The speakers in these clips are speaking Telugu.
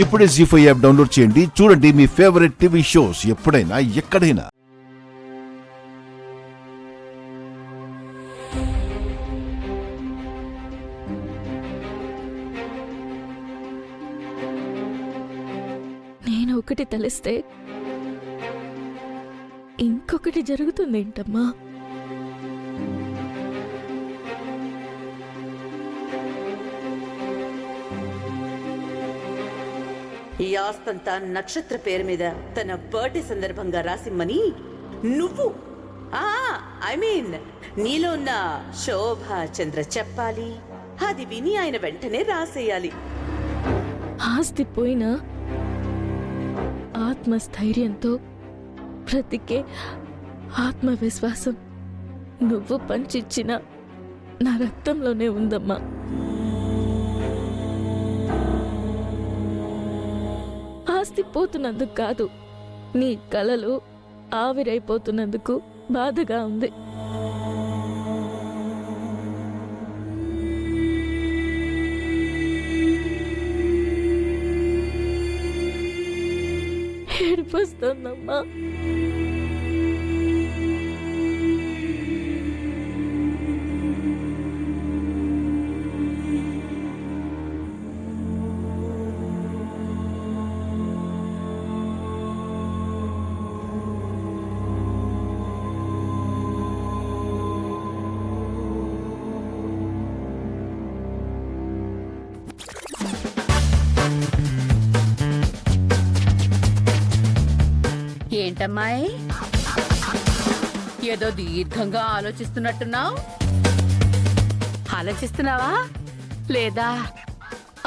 ఇప్పుడే జీ5 యాప్ డౌన్లోడ్ చేయండి. చూడండి మీ ఫేవరెట్ టీవీ షోస్ ఎప్పుడైనా ఎక్కడైనా. నేను ఒకటి తలిస్తే ఇంకొకటి జరుగుతుందేంటమ్మా? ఈ ఆస్తంతా నక్షత్ర పేరు మీద తన బర్త్డే సందర్భంగా రాసిమ్మని నువ్వు నీలో ఉన్న శోభా చంద్ర చెప్పాలి. అది విని ఆయన వెంటనే రాసేయాలి. ఆస్తి పోయినా ఆత్మస్థైర్యంతో బ్రతికే ఆత్మవిశ్వాసం నువ్వు పంచిచ్చిన నా రక్తంలోనే ఉందమ్మా. ఆస్తి పోతున్నందుకు కాదు, నీ కలలు ఆవిరైపోతున్నందుకు బాధగా ఉంది. ఏడిపోస్తుందమ్మా. ఏంటమ్మాయి, ఏదో దీర్ఘంగా ఆలోచిస్తున్నట్టున్నావు? ఆలోచిస్తున్నావా లేదా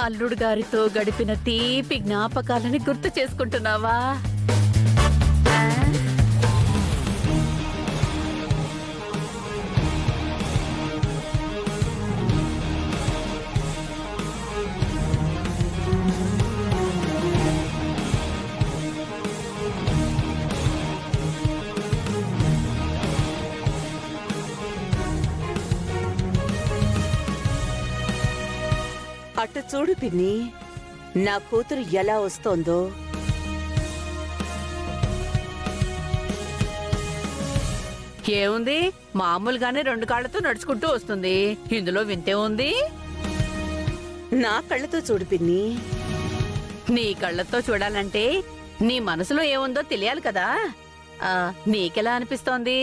అల్లుడు గారితో గడిపిన తీపి జ్ఞాపకాలని గుర్తు చేసుకుంటున్నావా? అటు చూడు పిన్ని, నా కూతురు ఎలా వస్తోందో. ఏముంది, మామూలుగానే 2 కాళ్లతో నడుచుకుంటూ వస్తుంది. ఇందులో వింతే ఉంది. నా కళ్ళతో చూడు పిన్ని. నీ కళ్ళతో చూడాలంటే నీ మనసులో ఏముందో తెలియాలి కదా. నీకెలా అనిపిస్తోంది?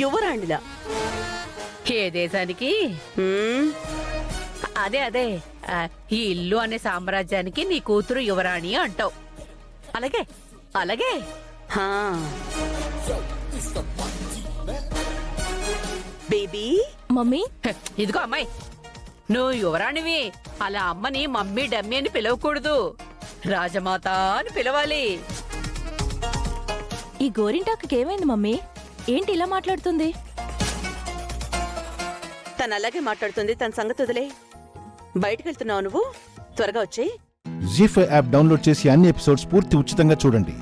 యువరాణిలా. ఏ దేశానికి? అదే ఈ ఇల్లు అనే సామ్రాజ్యానికి నీ కూతురు యువరాణి అంటావు. అలాగే అలాగే. బేబీ. మమ్మీ. ఇదిగో అమ్మాయి, నువ్వు యువరాణివి. అలా అమ్మని మమ్మీ డమ్మీ అని పిలవకూడదు, రాజమాత అని పిలవాలి. ఈ గోరింటాకు ఏమైంది మమ్మీ? ఏంటి ఇలా మాట్లాడుతుంది? తను అలాగే మాట్లాడుతుంది. తన సంగతి వదిలే. బయటకు వెళ్తున్నావు నువ్వు? త్వరగా వచ్చేయ్. జీ5 యాప్ డౌన్లోడ్ చేసి అన్ని ఎపిసోడ్స్ పూర్తి ఉచితంగా చూడండి.